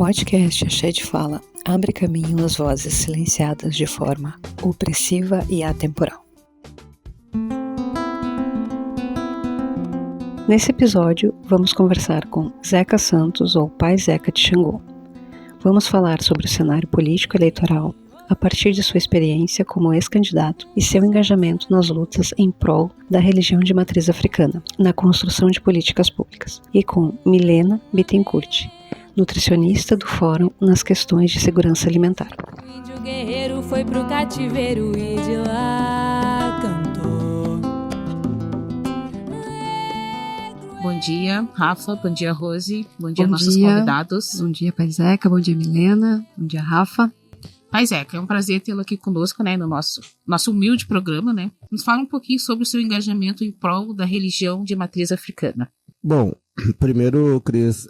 podcast Axé de Fala abre caminho às vozes silenciadas de forma opressiva e atemporal. Nesse episódio, vamos conversar com Zeca Santos, ou Pai Zeca de Xangô. Vamos falar sobre o cenário político eleitoral a partir de sua experiência como ex-candidato e seu engajamento nas lutas em prol da religião de matriz africana, na construção de políticas públicas. E com Milena Bittencourt, nutricionista do Fórum nas questões de segurança alimentar. O índio guerreiro foi pro cativeiro e de lá cantou. Bom dia, Rafa. Bom dia, Rose. Bom dia, nossos convidados. Bom dia, Pai Zeca. Bom dia, Milena. Bom dia, Rafa. Pai Zeca, é um prazer tê-lo aqui conosco, né, no nosso humilde programa, né? Nos fala um pouquinho sobre o seu engajamento em prol da religião de matriz africana. Bom, primeiro, Cris,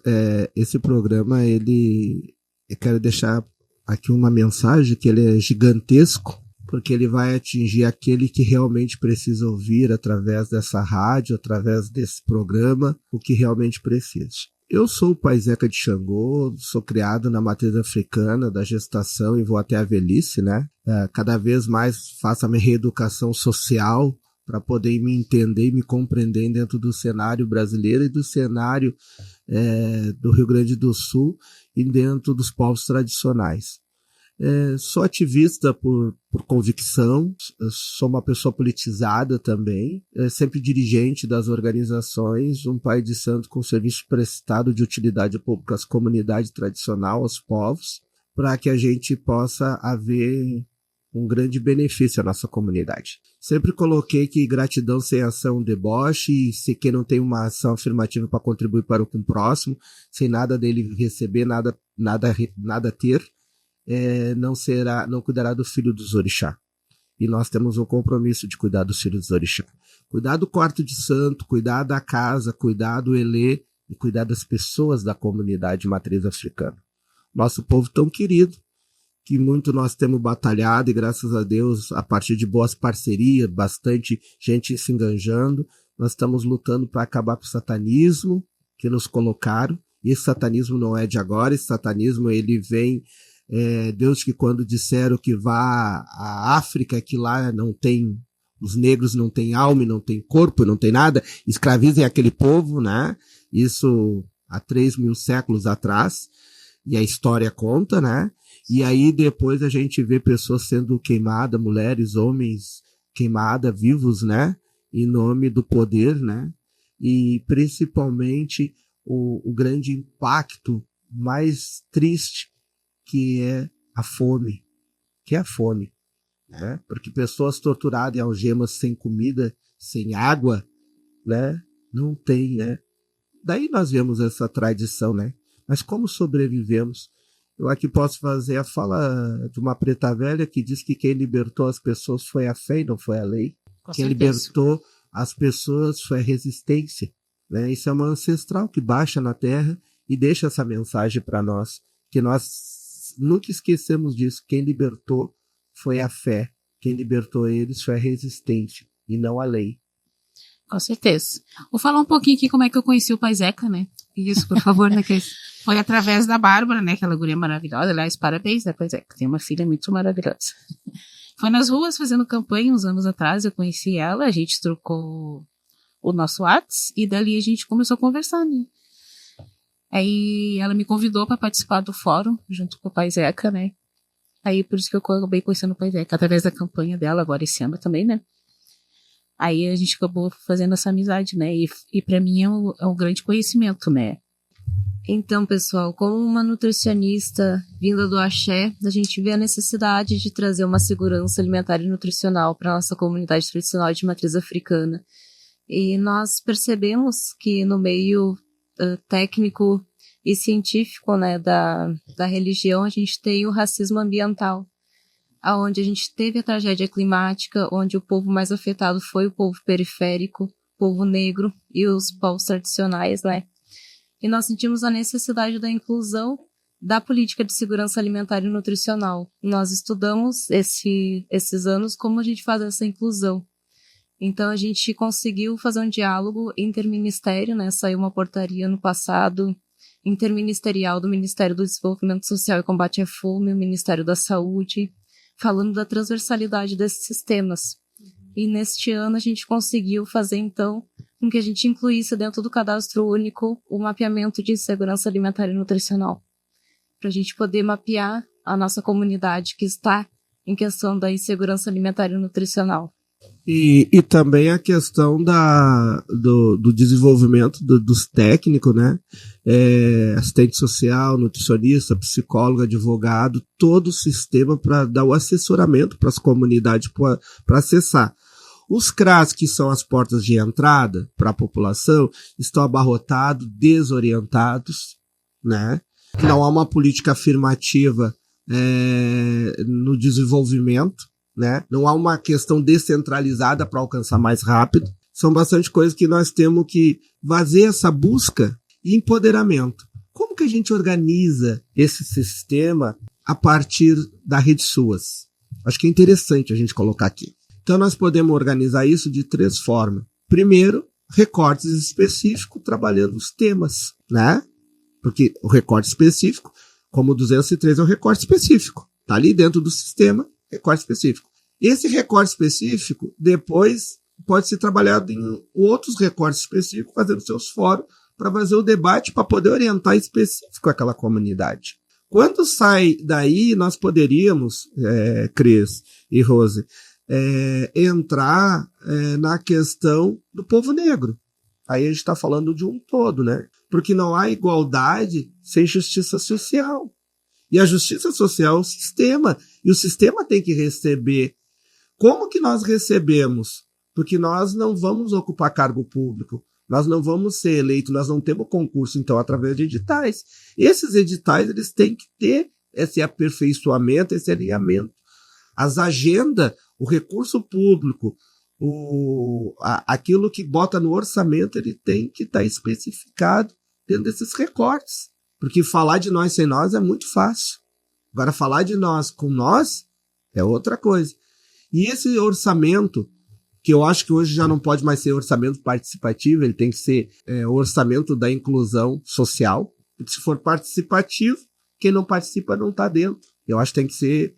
esse programa, eu quero deixar aqui uma mensagem que ele é gigantesco, porque ele vai atingir aquele que realmente precisa ouvir através dessa rádio, através desse programa, o que realmente precisa. Eu sou o Pai Zeca de Xangô, sou criado na matriz africana da gestação e vou até a velhice, né? Cada vez mais faço a minha reeducação social para poder me entender e me compreender dentro do cenário brasileiro e do cenário do Rio Grande do Sul e dentro dos povos tradicionais. Sou ativista por convicção, sou uma pessoa politizada também, sempre dirigente das organizações, um pai de santo com serviço prestado de utilidade pública às comunidades tradicionais, aos povos, para que a gente possa haver um grande benefício à nossa comunidade. Sempre coloquei que gratidão sem ação é um deboche, e se quem não tem uma ação afirmativa para contribuir para o próximo, sem nada dele receber, nada ter, não cuidará do filho dos orixá. E nós temos o compromisso de cuidar dos filhos dos orixá. Cuidar do quarto de santo, cuidar da casa, cuidar do elê e cuidar das pessoas da comunidade matriz africana. Nosso povo tão querido, que muito nós temos batalhado e graças a Deus, a partir de boas parcerias, bastante gente se enganjando, nós estamos lutando para acabar com o satanismo que nos colocaram. E esse satanismo não é de agora, esse satanismo ele vem... Deus que quando disseram que vá à África, que lá não tem, os negros não têm alma, não tem corpo, não tem nada, escravizem aquele povo, né? Isso há 3.000 séculos atrás, e a história conta, né? E aí depois a gente vê pessoas sendo queimadas, mulheres, homens queimadas, vivos, né? Em nome do poder, né? E principalmente o grande impacto mais triste que é a fome, né? Porque pessoas torturadas em algemas sem comida, sem água, né? Não tem, né? Daí nós vemos essa tradição, né? Mas como sobrevivemos? Eu aqui posso fazer a fala de uma preta velha que diz que quem libertou as pessoas foi a fé e não foi a lei. Quem libertou as pessoas foi a resistência, né? Isso é uma ancestral que baixa na terra e deixa essa mensagem para nós, que nós nunca esquecemos disso. Quem libertou foi a fé. Quem libertou eles foi a resistência e não a lei. Com certeza. Vou falar um pouquinho aqui como é que eu conheci o Pai Zeca, né? Isso, por favor, né, Cris? Foi através da Bárbara, né? Aquela guria maravilhosa. Aliás, parabéns, né, Pai Zeca? Tem uma filha muito maravilhosa. Foi nas ruas fazendo campanha uns anos atrás, eu conheci ela, a gente trocou o nosso WhatsApp e dali a gente começou a conversar, né? Aí ela me convidou para participar do fórum, junto com o Pai Zeca, né? Aí por isso que eu acabei conhecendo o Pai Zeca, através da campanha dela, agora esse ano também, né? Aí a gente acabou fazendo essa amizade, né? E para mim é um grande conhecimento, né? Então, pessoal, como uma nutricionista vinda do Axé, a gente vê a necessidade de trazer uma segurança alimentar e nutricional para a nossa comunidade tradicional de matriz africana. E nós percebemos que no meio técnico e científico, né, da religião, a gente tem o racismo ambiental, onde a gente teve a tragédia climática, onde o povo mais afetado foi o povo periférico, o povo negro e os povos tradicionais, né? E nós sentimos a necessidade da inclusão da política de segurança alimentar e nutricional. Nós estudamos esses anos como a gente faz essa inclusão. Então, a gente conseguiu fazer um diálogo interministério, né? Saiu uma portaria no passado interministerial do Ministério do Desenvolvimento Social e Combate à Fome, o Ministério da Saúde, falando da transversalidade desses sistemas. E neste ano a gente conseguiu fazer, então, com que a gente incluísse dentro do cadastro único o mapeamento de segurança alimentar e nutricional, para a gente poder mapear a nossa comunidade que está em questão da insegurança alimentar e nutricional. E também a questão do desenvolvimento dos técnicos, né? Assistente social, nutricionista, psicólogo, advogado, todo o sistema para dar o assessoramento para as comunidades para acessar. Os CRAS, que são as portas de entrada para a população, estão abarrotados, desorientados, né? Não há uma política afirmativa no desenvolvimento, né? Não há uma questão descentralizada para alcançar mais rápido. São bastante coisas que nós temos que fazer essa busca e empoderamento. Como que a gente organiza esse sistema a partir da Rede SUAS? Acho que é interessante a gente colocar aqui. Então nós podemos organizar isso de 3 formas. Primeiro, recortes específicos trabalhando os temas, né? Porque o recorte específico, como o 203 é um recorte específico. Está ali dentro do sistema, recorte específico. Esse recorte específico, depois, pode ser trabalhado em outros recortes específicos, fazendo seus fóruns, para fazer o debate, para poder orientar específico aquela comunidade. Quando sai daí, nós poderíamos, Cris e Rose, entrar na questão do povo negro. Aí a gente está falando de um todo, né? Porque não há igualdade sem justiça social. E a justiça social é o sistema. E o sistema tem que receber. Como que nós recebemos? Porque nós não vamos ocupar cargo público. Nós não vamos ser eleitos. Nós não temos concurso, então, através de editais. Esses editais, eles têm que ter esse aperfeiçoamento, esse alinhamento. As agendas, o recurso público, aquilo que bota no orçamento, ele tem que estar especificado dentro desses recortes. Porque falar de nós sem nós é muito fácil. Agora, falar de nós com nós é outra coisa. E esse orçamento, que eu acho que hoje já não pode mais ser orçamento participativo, ele tem que ser o orçamento da inclusão social. Porque se for participativo, quem não participa não está dentro. Eu acho que tem que ser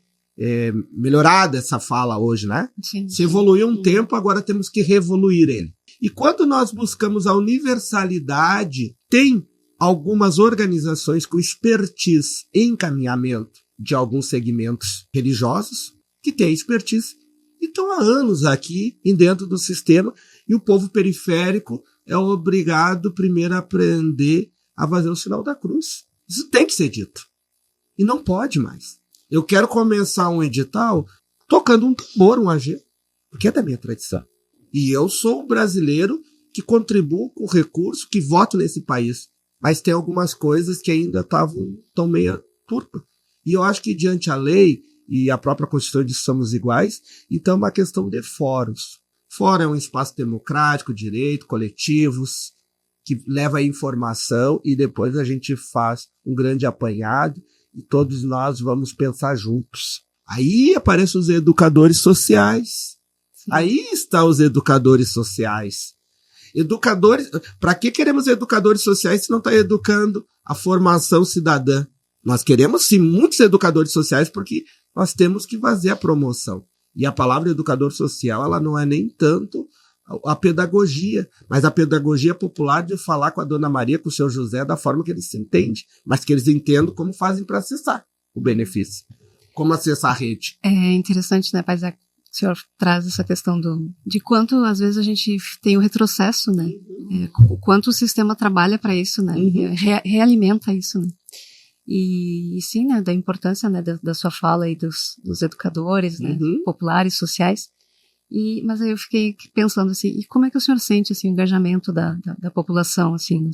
melhorada essa fala hoje, né? Sim. Se evoluiu um tempo, agora temos que reevoluir ele. E quando nós buscamos a universalidade, tem algumas organizações com expertise em encaminhamento de alguns segmentos religiosos que têm expertise e estão há anos aqui dentro do sistema, e o povo periférico é obrigado primeiro a aprender a fazer o sinal da cruz. Isso tem que ser dito. E não pode mais. Eu quero começar um edital tocando um tambor, um AG, porque é da minha tradição. E eu sou brasileiro que contribuo com recurso, que voto nesse país. Mas tem algumas coisas que ainda estão meio turpas. E eu acho que diante a lei e a própria Constituição diz que somos iguais, então é uma questão de fóruns. Fórum é um espaço democrático, direito, coletivos, que leva a informação e depois a gente faz um grande apanhado e todos nós vamos pensar juntos. Aí aparecem os educadores sociais. Sim. Aí estão os educadores sociais. Educadores, para que queremos educadores sociais se não está educando a formação cidadã? Nós queremos sim muitos educadores sociais porque nós temos que fazer a promoção. E a palavra educador social, ela não é nem tanto a pedagogia, mas a pedagogia popular de falar com a Dona Maria, com o seu José, da forma que eles se entendem, mas que eles entendam como fazem para acessar o benefício, como acessar a rede. É interessante, né, Paisé? O senhor traz essa questão de quanto, às vezes, a gente tem o retrocesso, né? O quanto o sistema trabalha para isso, né? Realimenta isso, né? E sim, né, da importância, né, da sua fala aí dos educadores, né, populares, sociais. Mas aí eu fiquei pensando assim, e como é que o senhor sente assim, o engajamento da população, assim,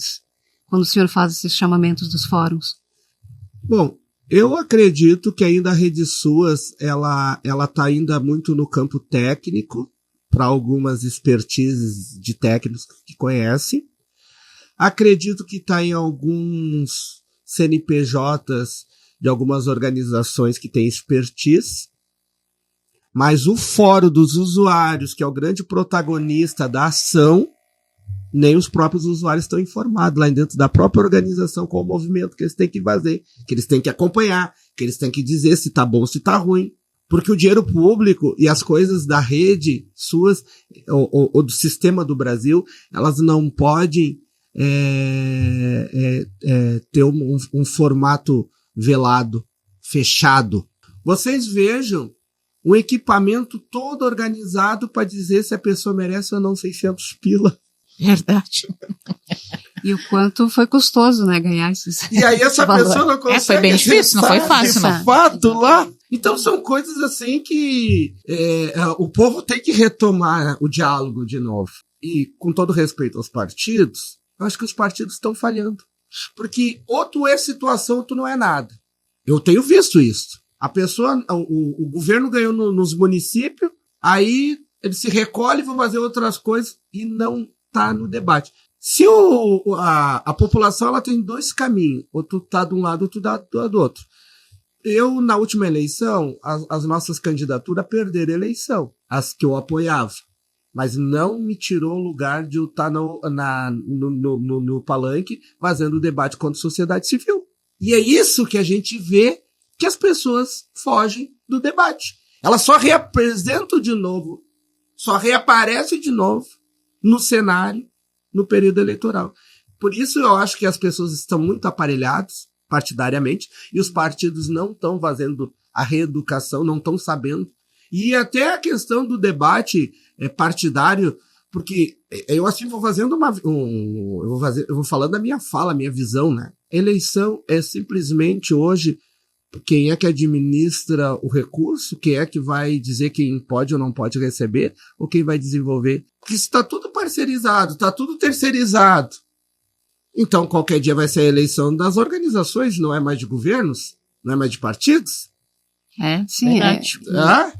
quando o senhor faz esses chamamentos dos fóruns? Bom, eu acredito que ainda a Rede SUAS, ela tá ainda muito no campo técnico, para algumas expertises de técnicos que conhecem. Acredito que está em alguns CNPJs de algumas organizações que têm expertise, mas o Fórum dos Usuários, que é o grande protagonista da ação, nem os próprios usuários estão informados lá dentro da própria organização qual o movimento que eles têm que fazer, que eles têm que acompanhar, que eles têm que dizer se tá bom ou se tá ruim. Porque o dinheiro público e as coisas da rede suas ou do sistema do Brasil, elas não podem ter um formato velado, fechado. Vocês vejam um equipamento todo organizado para dizer se a pessoa merece ou não 600 pila. Verdade. E o quanto foi custoso, né, ganhar esses. E aí essa valor. pessoa não consegue. Foi bem difícil, não foi fácil, esse fato lá. Então são coisas assim que o povo tem que retomar o diálogo de novo. E com todo respeito aos partidos, eu acho que os partidos estão falhando. Porque ou tu é situação ou tu não é nada. Eu tenho visto isso. A pessoa, o governo ganhou nos municípios, aí ele se recolhe, vão fazer outras coisas e não tá no debate. Se a população ela tem dois caminhos, ou tu tá de um lado ou tu tá do outro. Eu, na última eleição, as nossas candidaturas perderam a eleição, as que eu apoiava. Mas não me tirou o lugar de eu estar no palanque fazendo o debate contra a sociedade civil. E é isso que a gente vê que as pessoas fogem do debate. Elas só reapresentam de novo, só reaparecem de novo no cenário no período eleitoral. Por isso eu acho que as pessoas estão muito aparelhadas partidariamente e os partidos não estão fazendo a reeducação, não estão sabendo. E até a questão do debate partidário, porque eu assim vou fazendo eu vou falando da minha fala, minha visão, né? Eleição é simplesmente hoje quem é que administra o recurso, quem é que vai dizer quem pode ou não pode receber, ou quem vai desenvolver. Porque isso está tudo parcerizado, está tudo terceirizado. Então, qualquer dia vai ser a eleição das organizações, não é mais de governos, não é mais de partidos. Sim,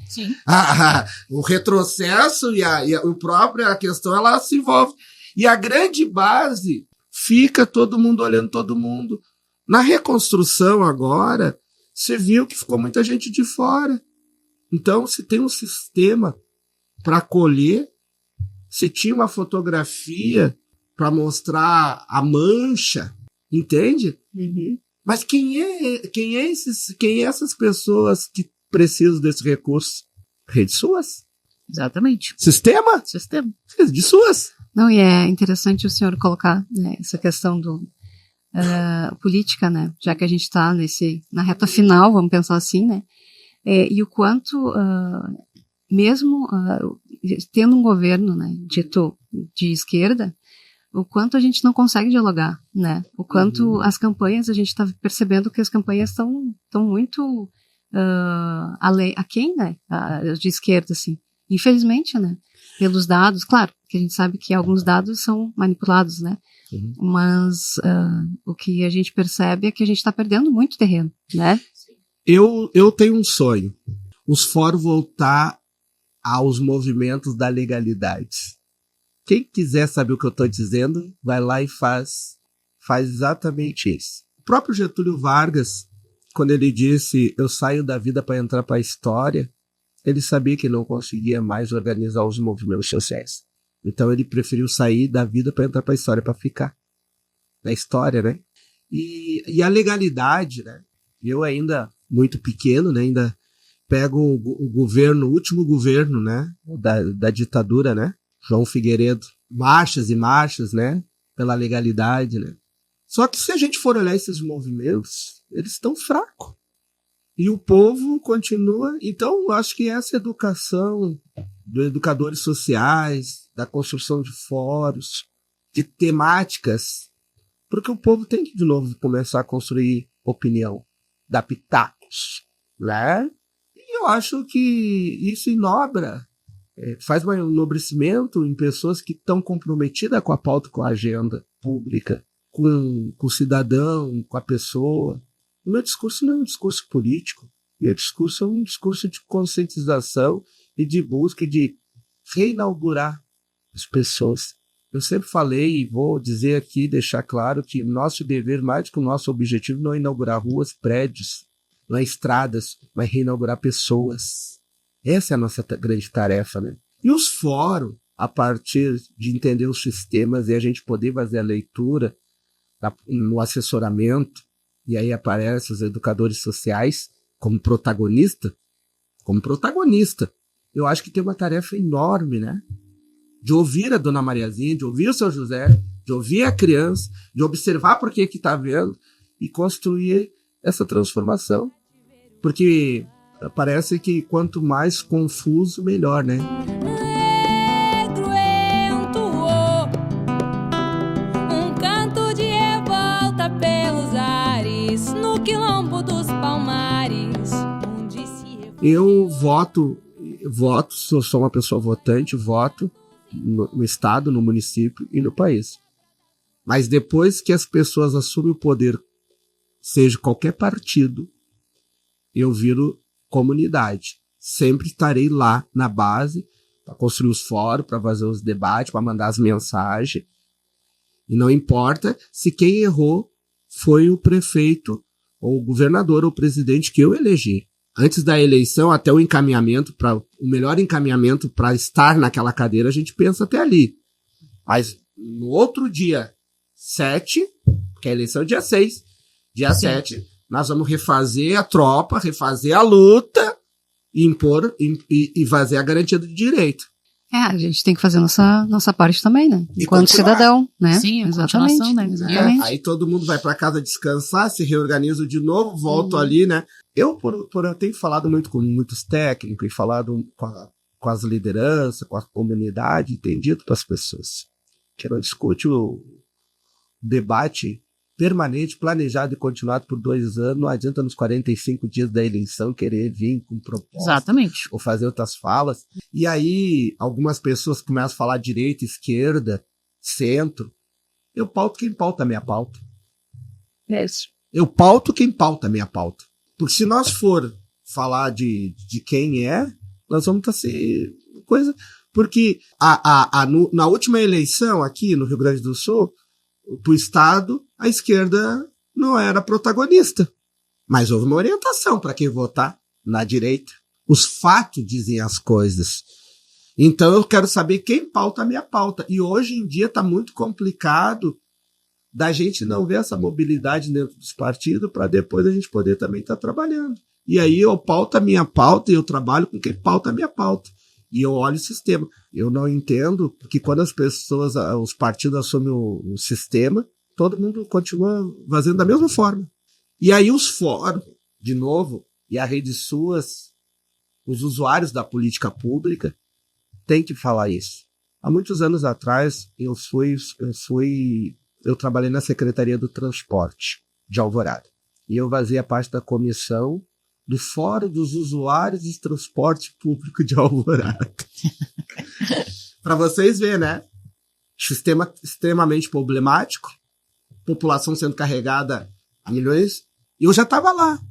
Sim. O retrocesso e a questão, ela se envolve. E a grande base fica todo mundo olhando todo mundo. Na reconstrução agora, você viu que ficou muita gente de fora. Então, se tem um sistema para acolher, se tinha uma fotografia para mostrar a mancha, entende? Uhum. Mas quem é essas pessoas que precisam desse recurso? Redes suas? Exatamente. Sistema? Sistema. De suas. Não, e é interessante o senhor colocar, né, essa questão do política, né? Já que a gente está na reta final, vamos pensar assim, né? E o quanto, mesmo tendo um governo, né, dito de esquerda, o quanto a gente não consegue dialogar, né? O quanto as campanhas, a gente está percebendo que as campanhas estão muito aquém, né? De esquerda, assim. Infelizmente, né? Pelos dados, claro, que a gente sabe que alguns dados são manipulados, né? Uhum. Mas o que a gente percebe é que a gente está perdendo muito terreno, né? Eu tenho um sonho. Os fóruns voltar aos movimentos da legalidade. Quem quiser saber o que eu estou dizendo, vai lá e faz exatamente isso. O próprio Getúlio Vargas, quando ele disse eu saio da vida para entrar para a história, ele sabia que não conseguia mais organizar os movimentos sociais. Então ele preferiu sair da vida para entrar para a história, para ficar na história, né? E a legalidade, né? Eu ainda muito pequeno, né? Ainda pego o governo, o último governo, né? Da ditadura, né? João Figueiredo, marchas e marchas, né? Pela legalidade, né? Só que se a gente for olhar esses movimentos, eles estão fracos. E o povo continua. Então, eu acho que essa educação dos educadores sociais, da construção de fóruns, de temáticas, porque o povo tem que, de novo, começar a construir opinião, dar pitacos, né? E eu acho que isso enobra, faz um enobrecimento em pessoas que estão comprometidas com a pauta, com a agenda pública, com o cidadão, com a pessoa. O meu discurso não é um discurso político. Meu discurso é um discurso de conscientização e de busca de reinaugurar as pessoas. Eu sempre falei e vou dizer aqui, deixar claro que nosso dever, mais do que o nosso objetivo, não é inaugurar ruas, prédios, não é estradas, mas reinaugurar pessoas. Essa é a nossa grande tarefa, né? E os fóruns, a partir de entender os sistemas e a gente poder fazer a leitura no assessoramento, e aí aparecem os educadores sociais como protagonista. Eu acho que tem uma tarefa enorme, né? De ouvir a dona Mariazinha, de ouvir o seu José, de ouvir a criança, de observar por que está vendo e construir essa transformação. Porque parece que quanto mais confuso, melhor, né? Um canto de revolta pelos ares, no quilombo dos Palmares, onde se... Eu voto, sou uma pessoa votante, voto no estado, no município e no país. Mas depois que as pessoas assumem o poder, seja qualquer partido, eu viro comunidade. Sempre estarei lá na base para construir os fóruns, para fazer os debates, para mandar as mensagens. E não importa se quem errou foi o prefeito, ou o governador, ou o presidente que eu elegi. Antes da eleição, até o encaminhamento, o melhor encaminhamento para estar naquela cadeira, a gente pensa até ali. Mas no outro dia 7, que a eleição é dia 6, dia 7, nós vamos refazer a tropa, refazer a luta, e impor e fazer a garantia do direito. A gente tem que fazer nossa parte também, né? E enquanto cidadão, né? Sim, exatamente, né? exatamente. Aí todo mundo vai para casa descansar, se reorganiza de novo, volto ali, né? Eu tenho falado muito com muitos técnicos e falado com as lideranças, com a comunidade, e tenho dito para as pessoas que não discute o debate permanente, planejado e continuado por 2 anos, não adianta nos 45 dias da eleição querer vir com proposta. Exatamente. Ou fazer outras falas. E aí, algumas pessoas começam a falar direita, esquerda, centro. Eu pauto quem pauta a minha pauta. É isso. Eu pauto quem pauta a minha pauta. Porque se nós for falar de quem é, nós vamos estar sem coisa. Porque na última eleição aqui no Rio Grande do Sul, para o Estado, a esquerda não era protagonista. Mas houve uma orientação para quem votar na direita. Os fatos dizem as coisas. Então eu quero saber quem pauta a minha pauta. E hoje em dia está muito complicado da gente não ver essa mobilidade dentro dos partidos para depois a gente poder também estar trabalhando. E aí eu pauto a minha pauta e eu trabalho com quem pauta a minha pauta. E eu olho o sistema. Eu não entendo, porque quando as pessoas, os partidos assumem o sistema, todo mundo continua fazendo da mesma forma. E aí os fóruns, de novo, e a rede suas, os usuários da política pública, têm que falar isso. Há muitos anos atrás, eu trabalhei na Secretaria do Transporte de Alvorada. E eu fazia parte da comissão do Fórum dos Usuários de Transporte Público de Alvorada. Para vocês verem, né? Sistema extremamente problemático, população sendo carregada a milhões, e eu já estava lá.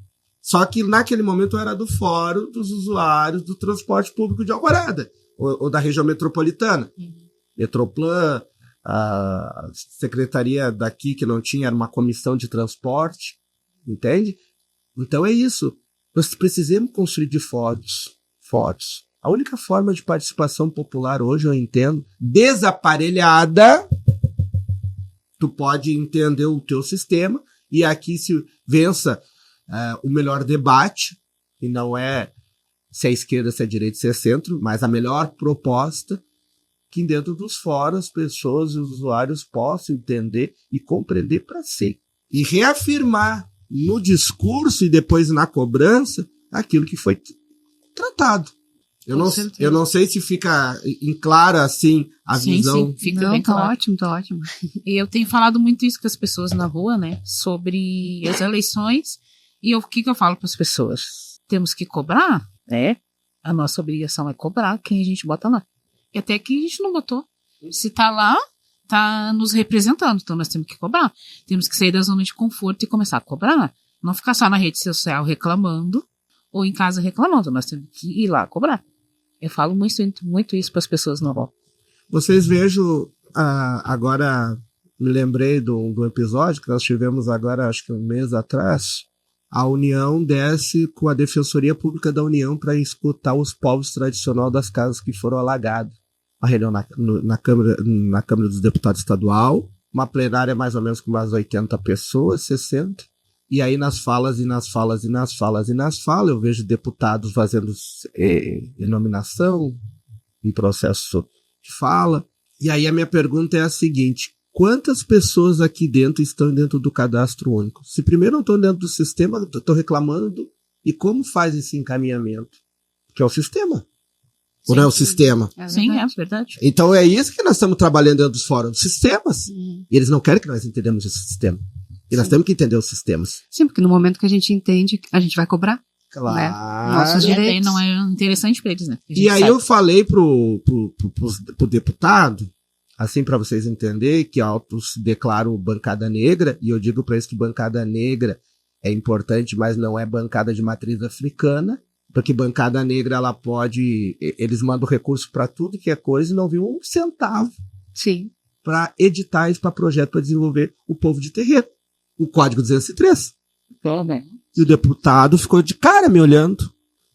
Só que naquele momento eu era do Fórum dos Usuários do Transporte Público de Alvorada, ou da região metropolitana. Metroplan, a secretaria daqui que não tinha, era uma comissão de transporte, entende? Então é isso. Nós precisamos construir de fóruns. A única forma de participação popular hoje, eu entendo, desaparelhada, tu pode entender o teu sistema, e aqui se vença o melhor debate, e não é se é esquerda, se é direita, se é centro, mas a melhor proposta, que dentro dos fóruns, pessoas e usuários possam entender e compreender para si. E reafirmar no discurso e depois na cobrança aquilo que foi tratado. Eu não sei se fica em clara assim a visão. Sim, fica bem claro. Tá ótimo. E eu tenho falado muito isso com as pessoas na rua, né? Sobre as eleições. E o que eu falo para as pessoas? Temos que cobrar, né? A nossa obrigação é cobrar quem a gente bota lá. E até que a gente não botou. Se tá lá, tá nos representando. Então nós temos que cobrar. Temos que sair da zona de conforto e começar a cobrar. Não ficar só na rede social reclamando ou em casa reclamando. Nós temos que ir lá cobrar. Eu falo muito isso para as pessoas na rua. Vocês vejam, agora me lembrei do episódio que nós tivemos agora, acho que um mês atrás. A União desce com a Defensoria Pública da União para escutar os povos tradicionais das casas que foram alagadas. uma reunião na Câmara dos Deputados Estadual, uma plenária mais ou menos com umas 80 pessoas, 60. E aí nas falas eu vejo deputados fazendo nominação em processo de fala. E aí a minha pergunta é a seguinte: quantas pessoas aqui dentro estão dentro do cadastro único? Se primeiro não estão dentro do sistema, estou reclamando. E como faz esse encaminhamento? Que é o sistema. Sim, ou não é o sistema? Sim, é verdade. Então é isso que nós estamos trabalhando dentro dos fóruns, sistemas. E eles não querem que nós entendamos esse sistema. E nós temos que entender os sistemas. Sim, porque no momento que a gente entende, a gente vai cobrar. Claro. Né? Nossos direitos. Não é interessante para eles, né? E aí eu falei pro deputado, assim, para vocês entenderem, que auto se declaro bancada negra, e eu digo para eles que bancada negra é importante, mas não é bancada de matriz africana, porque bancada negra, ela pode... Eles mandam recurso para tudo que é coisa e não viu um centavo para editais, para projeto, para desenvolver o povo de terreiro. O Código 203. E o deputado ficou de cara me olhando.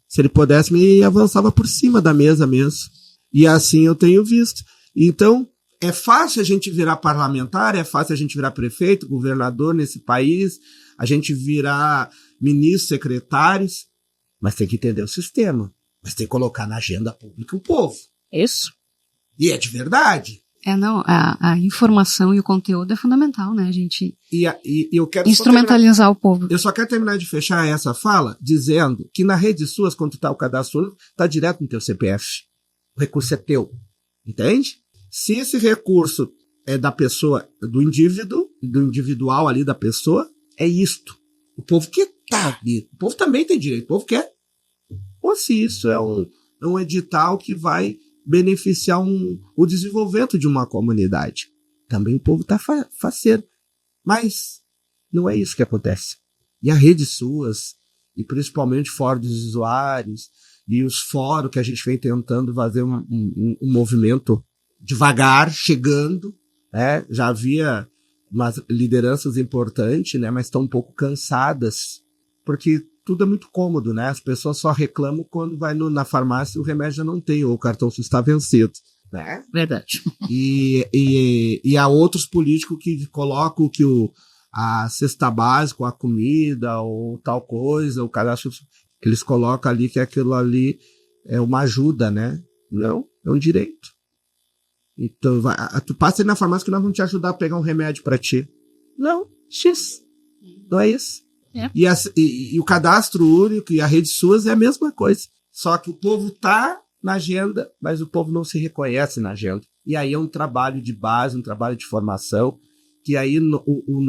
Se ele pudesse, me avançava por cima da mesa mesmo. E assim eu tenho visto. Então, é fácil a gente virar parlamentar, é fácil a gente virar prefeito, governador nesse país, a gente virar ministro, secretários, mas tem que entender o sistema. Mas tem que colocar na agenda pública o povo. Isso. E é de verdade. A informação e o conteúdo é fundamental, né, gente? E eu quero instrumentalizar o povo. Eu só quero terminar de fechar essa fala dizendo que na rede suas, quando está o cadastro único, está direto no teu CPF. O recurso é teu. Entende? Se esse recurso é da pessoa, do individual ali da pessoa, é isto. O povo que tá ali. O povo também tem direito. O povo quer. Ou se isso é um edital que vai beneficiar o desenvolvimento de uma comunidade. Também o povo está faceiro. Mas não é isso que acontece. E a rede suas, e principalmente fórum dos usuários, e os fóruns que a gente vem tentando fazer um movimento devagar, chegando, né? Já havia umas lideranças importantes, né? Mas estão um pouco cansadas, porque tudo é muito cômodo, né? As pessoas só reclamam quando vai na farmácia e o remédio já não tem, ou o cartão está vencido, né? Verdade. E há outros políticos que colocam que a cesta básica, a comida, ou tal coisa, o cadastro, que eles colocam ali, que aquilo ali é uma ajuda, né? Não, é um direito. Então, tu passa aí na farmácia que nós vamos te ajudar a pegar um remédio para ti. Não, X. Não é isso. É. E o cadastro único e a rede suas é a mesma coisa. Só que o povo tá na agenda, mas o povo não se reconhece na agenda. E aí é um trabalho de base, um trabalho de formação, que aí o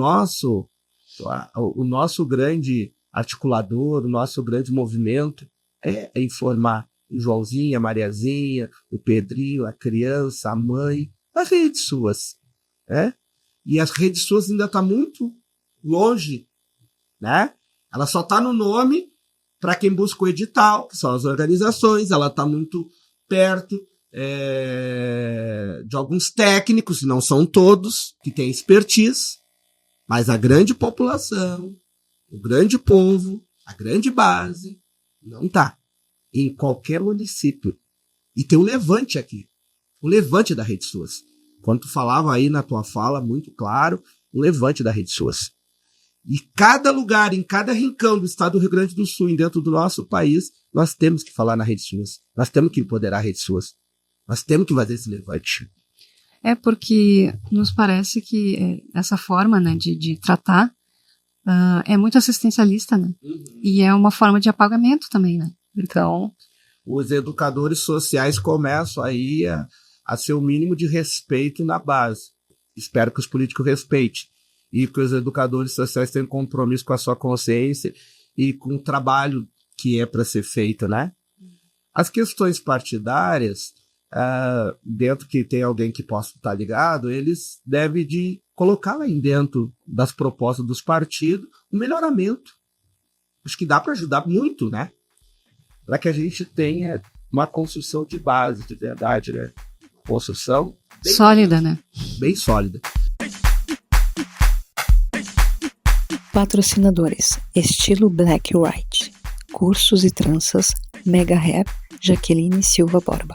nosso grande articulador, o nosso grande movimento é informar o Joãozinho, a Mariazinha, o Pedrinho, a criança, a mãe, as redes suas. Né? E as redes suas ainda estão muito longe, né? Ela só está no nome para quem busca o edital, que são as organizações, ela está muito perto de alguns técnicos, não são todos, que têm expertise, mas a grande população, o grande povo, a grande base, não está. Em qualquer município. E tem um levante aqui, o levante da Rede Suas. Quando tu falava aí na tua fala, muito claro, um levante da Rede Suas. E cada lugar, em cada rincão do estado do Rio Grande do Sul, dentro do nosso país, nós temos que falar na Rede Suas. Nós temos que empoderar a Rede Suas. Nós temos que fazer esse levante. É porque nos parece que essa forma, né, de tratar é muito assistencialista, né? E é uma forma de apagamento também, né? Então, os educadores sociais começam aí a ser o mínimo de respeito na base. Espero que os políticos respeitem. E que os educadores sociais tenham compromisso com a sua consciência e com o trabalho que é para ser feito, né? As questões partidárias, dentro que tem alguém que possa estar ligado, eles devem de colocar lá dentro das propostas dos partidos um melhoramento. Acho que dá para ajudar muito, né? Para que a gente tenha uma construção de base, de verdade, né? Construção bem sólida, né? Bem sólida. Patrocinadores: Estilo Black White, Cursos e Tranças, Mega Rap, Jaqueline Silva Borba.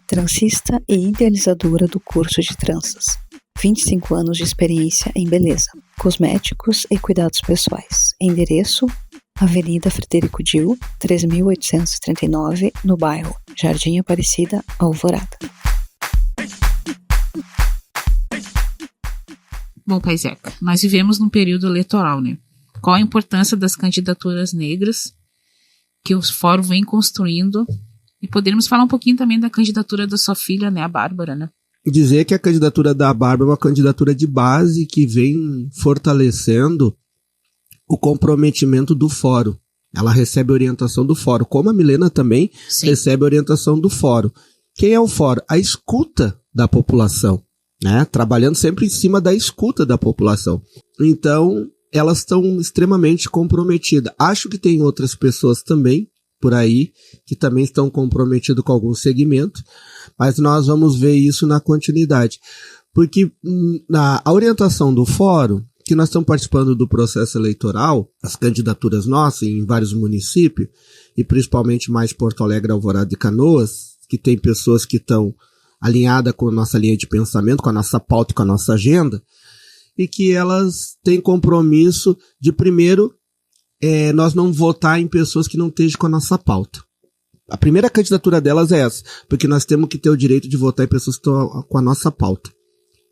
Transista e idealizadora do curso de tranças. 25 anos de experiência em beleza, cosméticos e cuidados pessoais. Endereço: Avenida Frederico Dil, 3.839, no bairro Jardim Aparecida, Alvorada. Bom, Pai Zeca, nós vivemos num período eleitoral, né? Qual a importância das candidaturas negras que o Fórum vem construindo? E poderíamos falar um pouquinho também da candidatura da sua filha, né, a Bárbara, né? Dizer que a candidatura da Bárbara é uma candidatura de base que vem fortalecendo o comprometimento do Fórum. Ela recebe orientação do Fórum, como a Milena também recebe orientação do Fórum. Quem é o Fórum? A escuta da população, né? Trabalhando sempre em cima da escuta da população. Então, elas estão extremamente comprometidas. Acho que tem outras pessoas também por aí que também estão comprometidas com algum segmento, mas nós vamos ver isso na continuidade. Porque a orientação do Fórum, que nós estamos participando do processo eleitoral, as candidaturas nossas em vários municípios, e principalmente mais Porto Alegre, Alvorada e Canoas, que tem pessoas que estão alinhadas com a nossa linha de pensamento, com a nossa pauta e com a nossa agenda, e que elas têm compromisso de, primeiro, nós não votar em pessoas que não estejam com a nossa pauta. A primeira candidatura delas é essa, porque nós temos que ter o direito de votar em pessoas que estão com a nossa pauta.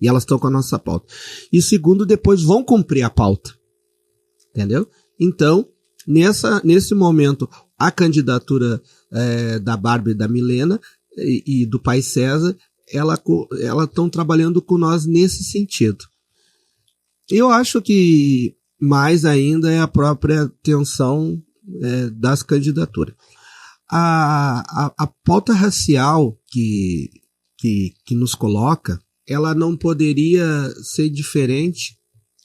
E elas estão com a nossa pauta. E segundo, depois vão cumprir a pauta. Entendeu? Então, nesse momento, a candidatura da Bárbara e da Milena e do Pai César, elas estão trabalhando com nós nesse sentido. Eu acho que mais ainda é a própria tensão das candidaturas. A pauta racial que nos coloca, ela não poderia ser diferente,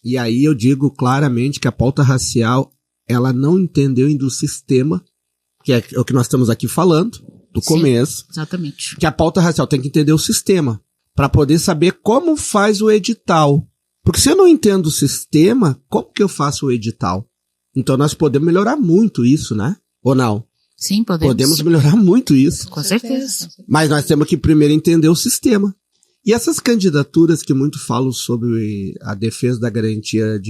e aí eu digo claramente que a pauta racial, ela não entendeu do sistema, que é o que nós estamos aqui falando, do começo. Exatamente. Que a pauta racial tem que entender o sistema, para poder saber como faz o edital. Porque se eu não entendo o sistema, como que eu faço o edital? Então nós podemos melhorar muito isso, né? Ou não? Sim, podemos. Podemos melhorar muito isso. Com certeza. Mas nós temos que primeiro entender o sistema. E essas candidaturas que muito falam sobre a defesa da garantia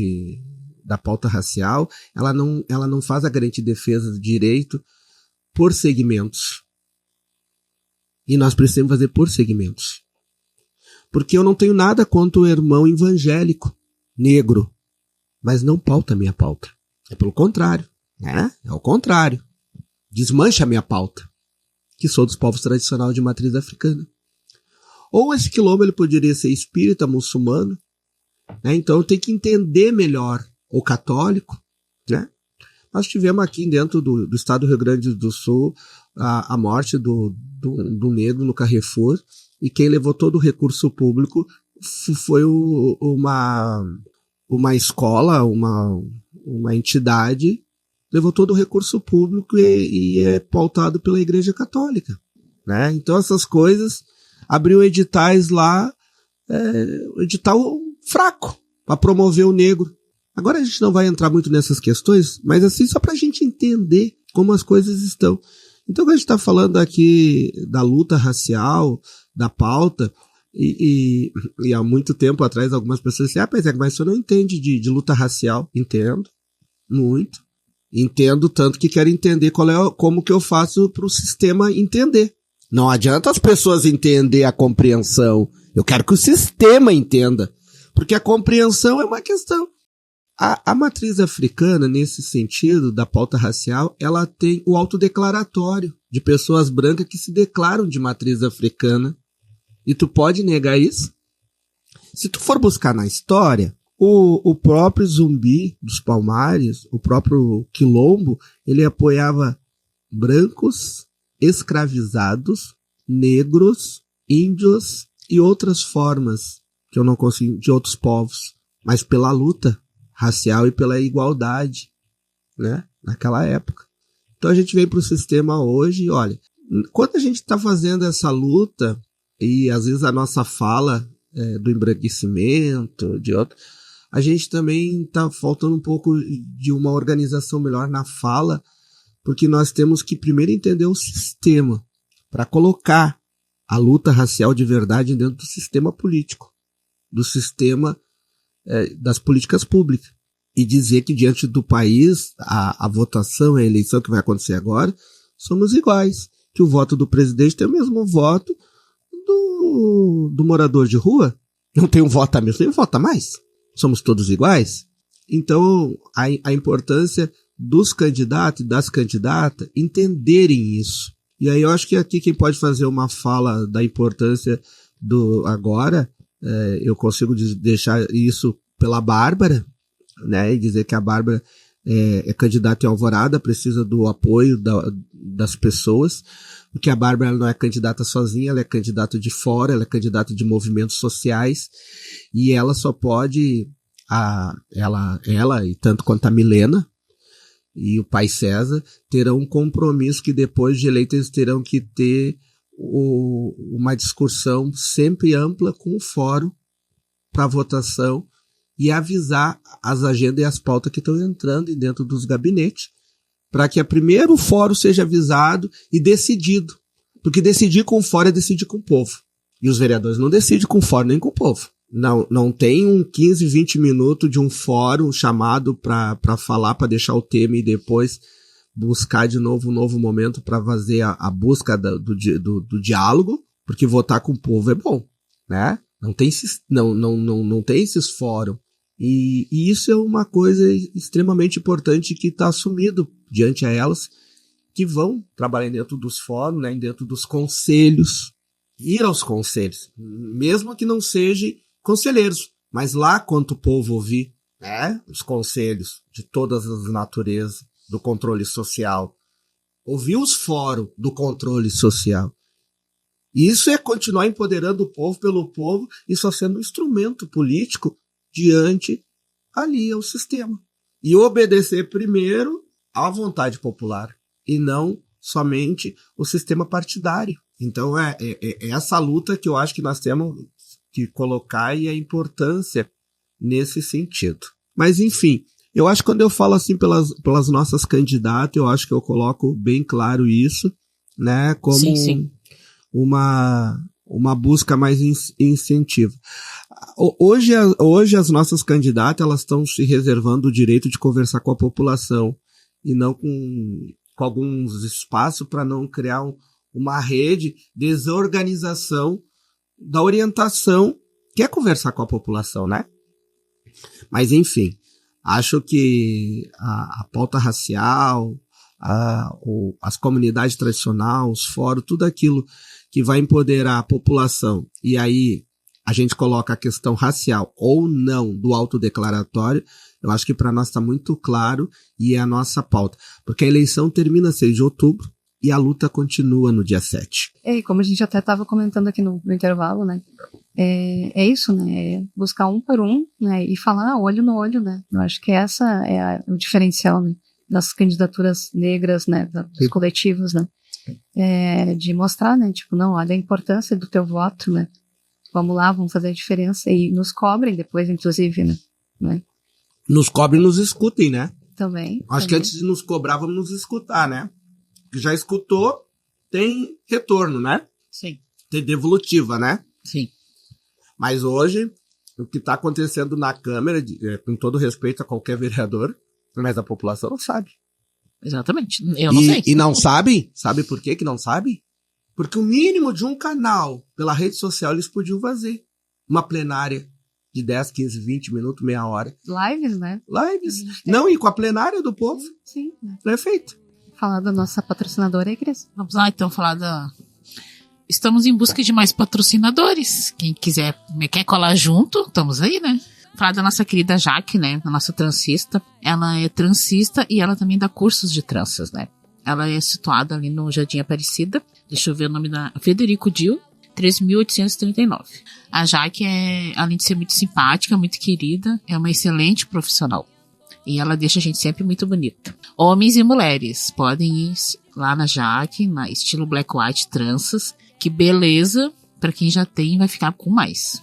da pauta racial, ela não faz a garantia de defesa de direito por segmentos. E nós precisamos fazer por segmentos. Porque eu não tenho nada contra o irmão evangélico, negro, mas não pauta a minha pauta. É pelo contrário, né? É o contrário. Desmancha a minha pauta, que sou dos povos tradicionais de matriz africana. Ou esse quilombo ele poderia ser espírita, muçulmano, né? Então eu tenho que entender melhor o católico, né? Nós tivemos aqui dentro do estado do Rio Grande do Sul a morte do negro no Carrefour, e quem levou todo o recurso público foi uma escola, uma entidade, levou todo o recurso público e é pautado pela Igreja Católica, né? Então essas coisas, abriu editais lá, edital fraco, para promover o negro. Agora a gente não vai entrar muito nessas questões, mas assim, só para a gente entender como as coisas estão. Então, quando a gente está falando aqui da luta racial, da pauta, e há muito tempo atrás algumas pessoas disseram, mas você não entende de luta racial. Entendo, muito. Entendo tanto que quero entender como que eu faço para o sistema entender. Não adianta as pessoas entender a compreensão. Eu quero que o sistema entenda. Porque a compreensão é uma questão. A matriz africana, nesse sentido, da pauta racial, ela tem o autodeclaratório de pessoas brancas que se declaram de matriz africana. E tu pode negar isso? Se tu for buscar na história, o próprio Zumbi dos Palmares, o próprio Quilombo, ele apoiava brancos, escravizados, negros, índios e outras formas que eu não consigo, de outros povos, mas pela luta racial e pela igualdade, né, naquela época. Então a gente vem para o sistema hoje e olha, quando a gente está fazendo essa luta, e às vezes a nossa fala do embranquecimento, de outro, a gente também está faltando um pouco de uma organização melhor na fala, porque nós temos que primeiro entender o sistema, para colocar a luta racial de verdade dentro do sistema político, do sistema das políticas públicas. E dizer que diante do país, a votação, a eleição que vai acontecer agora, somos iguais. Que o voto do presidente tem o mesmo voto do morador de rua. Não tem um voto a menos, nem um voto a mais. Somos todos iguais. Então, a importância dos candidatos e das candidatas entenderem isso. E aí eu acho que aqui quem pode fazer uma fala da importância do agora, eu consigo deixar isso pela Bárbara, né, e dizer que a Bárbara é candidata em Alvorada, precisa do apoio das pessoas, porque a Bárbara não é candidata sozinha, ela é candidata de fora, ela é candidata de movimentos sociais, e ela só pode, ela e tanto quanto a Milena e o pai César, terão um compromisso que depois de eleito eles terão que ter uma discussão sempre ampla com o fórum para votação e avisar as agendas e as pautas que estão entrando dentro dos gabinetes, para que primeiro o fórum seja avisado e decidido. Porque decidir com o fórum é decidir com o povo. E os vereadores não decidem com o fórum nem com o povo. Não tem 15, 20 minutos de um fórum chamado para falar, para deixar o tema e depois buscar de novo um novo momento para fazer a busca do diálogo, porque votar com o povo é bom, né? Não tem esses fóruns. E isso é uma coisa extremamente importante que está assumido diante a elas, que vão trabalhar dentro dos fóruns, né, dentro dos conselhos, ir aos conselhos, mesmo que não sejam conselheiros, mas lá quanto o povo ouvir, né, os conselhos de todas as naturezas do controle social, ouvir os fóruns do controle social. Isso é continuar empoderando o povo pelo povo e só sendo um instrumento político diante ali ao sistema. E obedecer primeiro à vontade popular e não somente o sistema partidário. Então é essa luta que eu acho que nós temos que colocar e a importância nesse sentido. Mas enfim, eu acho que quando eu falo assim pelas nossas candidatas, eu acho que eu coloco bem claro isso, né, como sim. Uma busca mais incentivo. Hoje as nossas candidatas elas estão se reservando o direito de conversar com a população e não com alguns espaços para não criar uma rede de desorganização da orientação que é conversar com a população, né? Mas enfim, acho que a pauta racial, as comunidades tradicionais, os fóruns, tudo aquilo que vai empoderar a população, e aí a gente coloca a questão racial ou não do autodeclaratório, eu acho que para nós está muito claro e é a nossa pauta. Porque a eleição termina 6 de outubro e a luta continua no dia 7. E como a gente até estava comentando aqui no intervalo, né? É isso, né? É buscar um por um, né? E falar olho no olho, né? Eu acho que essa é o diferencial, né, das candidaturas negras, né? Dos coletivos, né? De mostrar, né? Tipo, não, olha a importância do teu voto, né? Vamos lá, vamos fazer a diferença. E nos cobrem depois, inclusive, né? Nos cobrem e nos escutem, né? Também. Acho que antes de nos cobrar, vamos nos escutar, né? Que já escutou, tem retorno, né? Sim. Tem devolutiva, né? Sim. Mas hoje, o que está acontecendo na Câmara, com todo respeito a qualquer vereador, mas a população não sabe. Exatamente. Eu não sei. E não sabem? Sabe por que não sabem? Porque o mínimo de um canal pela rede social eles podiam fazer. Uma plenária de 10, 15, 20 minutos, meia hora. Lives, né? Lives. Não, e com a plenária do povo. Sim. Não é feito. Falar da nossa patrocinadora aí, Cris. Vamos lá, então, falar Estamos em busca de mais patrocinadores. Quem quiser, quer colar junto, estamos aí, né? Falar da nossa querida Jaque, né? A nossa transista. Ela é transista e ela também dá cursos de tranças, né? Ela é situada ali no Jardim Aparecida. Deixa eu ver o nome da... Frederico Dil, 13.839. A Jaque além de ser muito simpática, muito querida, é uma excelente profissional. E ela deixa a gente sempre muito bonita. Homens e mulheres podem ir lá na Jaque, na estilo Black White Tranças. Que beleza, pra quem já tem, vai ficar com mais.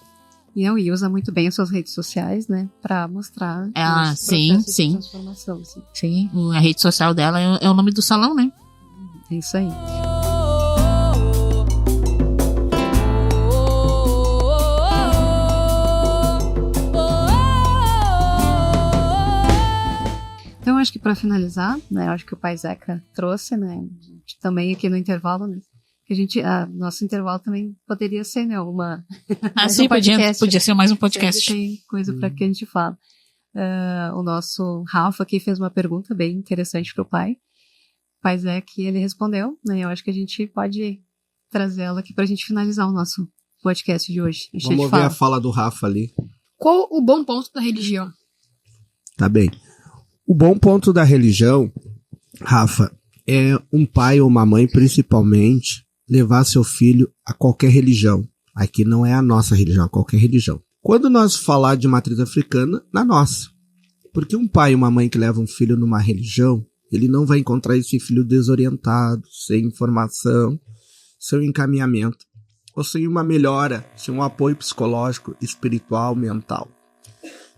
E usa muito bem as suas redes sociais, né? Pra mostrar sim. de transformação. Sim, a rede social dela é o nome do salão, né? É isso aí. para finalizar, né, eu acho que o Pai Zeca trouxe, né, também aqui no intervalo, né, que a gente, nosso intervalo também poderia ser, né, sim, podia ser mais um podcast. Sempre tem coisa para que a gente fala. O nosso Rafa aqui fez uma pergunta bem interessante pro pai. O Pai Zeca, ele respondeu, né, eu acho que a gente pode trazer ela aqui pra gente finalizar o nosso podcast de hoje. Vamos ver a fala do Rafa ali. Qual o bom ponto da religião? Tá bem. O bom ponto da religião, Rafa, é um pai ou uma mãe, principalmente, levar seu filho a qualquer religião. Aqui não é a nossa religião, a qualquer religião. Quando nós falar de matriz africana, na nossa. Porque um pai e uma mãe que levam um filho numa religião, ele não vai encontrar esse filho desorientado, sem informação, sem encaminhamento, ou sem uma melhora, sem um apoio psicológico, espiritual, mental.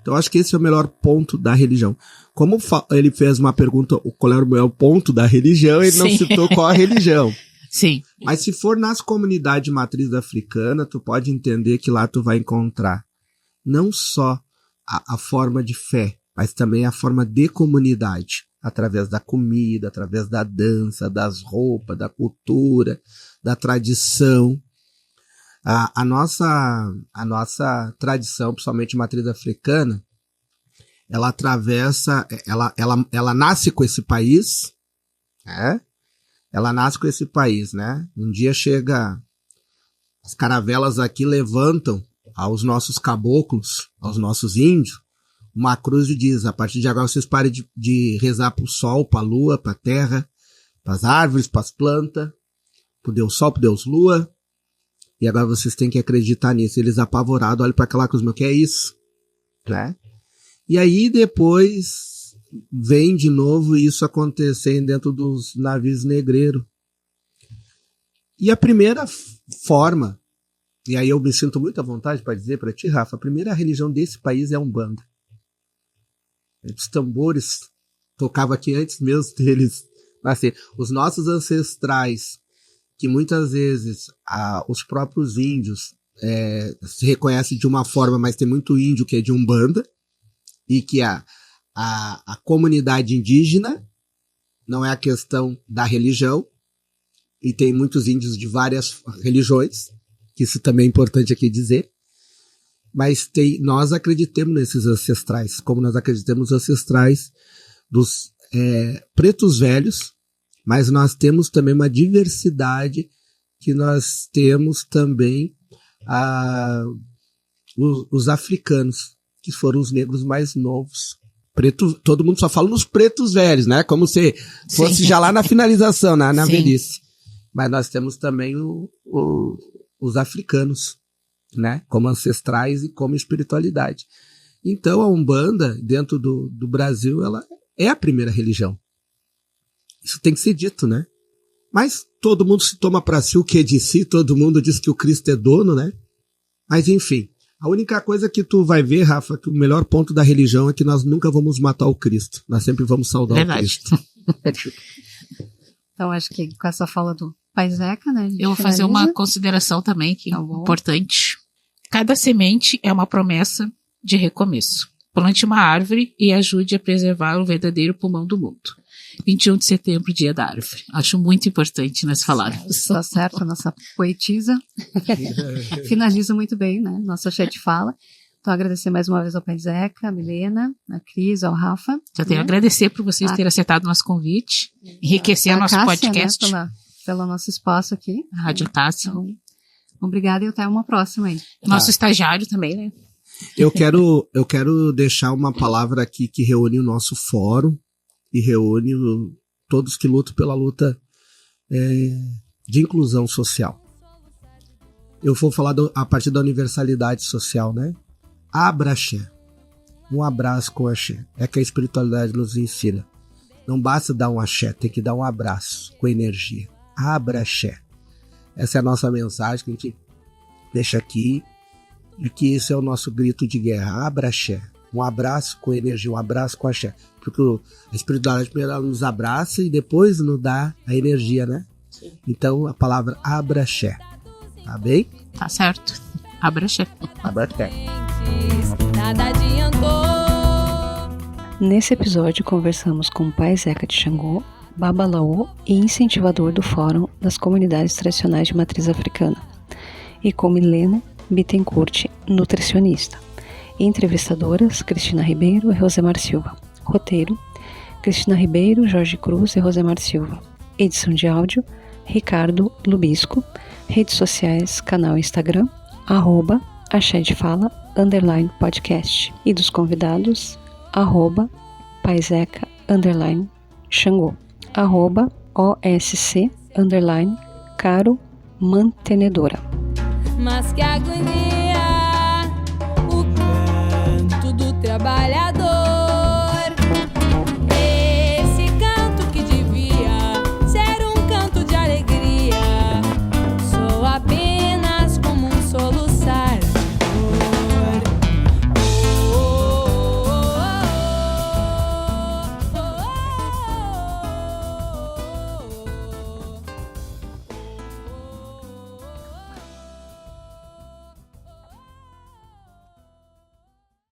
Então, acho que esse é o melhor ponto da religião. Como ele fez uma pergunta, qual era o melhor ponto da religião, ele não citou qual a religião. Sim. Mas se for nas comunidades matriz africana, tu pode entender que lá tu vai encontrar não só a forma de fé, mas também a forma de comunidade, através da comida, através da dança, das roupas, da cultura, da tradição. A nossa tradição, principalmente matriz africana, ela atravessa, ela nasce com esse país, né? Ela nasce com esse país, né? Um dia chega, as caravelas aqui levantam aos nossos caboclos, aos nossos índios, uma cruz e diz, a partir de agora vocês parem de rezar pro sol, pra lua, pra terra, pras árvores, pras plantas, pro Deus Sol, pro Deus Lua, e agora vocês têm que acreditar nisso. Eles apavorados, olham pra aquela cruz, meu, que é isso? Né? E aí depois vem de novo isso acontecendo dentro dos navios negreiros. E a primeira forma, e aí eu me sinto muito à vontade para dizer para ti, Rafa, a primeira religião desse país é a Umbanda. Os tambores tocavam aqui antes mesmo deles nascer. Os nossos ancestrais, que muitas vezes os próprios índios se reconhecem de uma forma, mas tem muito índio que é de Umbanda, e que a comunidade indígena não é a questão da religião, e tem muitos índios de várias religiões, que isso também é importante aqui dizer, mas nós acreditamos nesses ancestrais, como nós acreditamos nos ancestrais dos pretos velhos, mas nós temos também uma diversidade, que nós temos também os africanos, que foram os negros mais novos. Preto, todo mundo só fala nos pretos velhos, né? Como se fosse já lá na finalização, na velhice. Mas nós temos também os africanos, né? Como ancestrais e como espiritualidade. Então a Umbanda, dentro do Brasil, ela é a primeira religião. Isso tem que ser dito, né? Mas todo mundo se toma para si o que é de si, todo mundo diz que o Cristo é dono, né? Mas enfim, a única coisa que tu vai ver, Rafa, que o melhor ponto da religião é que nós nunca vamos matar o Cristo. Nós sempre vamos saudar o Cristo. Então acho que com essa fala do Pai Zeca, né? Eu vou fazer uma consideração também que é importante. Cada semente é uma promessa de recomeço. Plante uma árvore e ajude a preservar o verdadeiro pulmão do mundo. 21 de setembro, dia da árvore. Acho muito importante nós falarmos. Está certo, a nossa poetisa finaliza muito bem, né? Nossa chat fala. Então, agradecer mais uma vez ao Pai Zeca, a Milena, a Cris, ao Rafa. Já tenho a agradecer por vocês terem aceitado o nosso convite, enriquecer nosso Cássia, podcast. Né, pelo nosso espaço aqui. A Rádio Cássia. Então, obrigada e até uma próxima aí. Nosso estagiário também, né? Eu quero deixar uma palavra aqui que reúne o nosso fórum e reúne todos que lutam pela luta de inclusão social. Eu vou falar a partir da universalidade social, né? Abra axé. Um abraço com axé. É que a espiritualidade nos ensina. Não basta dar um axé, tem que dar um abraço com energia. Abra axé. Essa é a nossa mensagem que a gente deixa aqui, e que esse é o nosso grito de guerra. Abra axé. Um abraço com energia, um abraço com axé. Porque a espiritualidade primeiro ela nos abraça e depois nos dá a energia, né? Sim. Então a palavra abra axé. Tá bem? Tá certo. Abra axé. Abra axé. Nada adiantou. Nesse episódio conversamos com o pai Zeca de Xangô, babalaô e incentivador do Fórum das Comunidades Tradicionais de Matriz Africana, e com Milena Bittencourt, nutricionista. Entrevistadoras, Cristina Ribeiro e Rosemar Silva. Roteiro, Cristina Ribeiro, Jorge Cruz e Rosemar Silva. Edição de áudio, Ricardo Lubisco. Redes sociais, canal Instagram, @axédefala, _podcast. E dos convidados, @paizeca, _xangô, @osc, _caro mantenedora. Mas que agonia, o canto do trabalhador.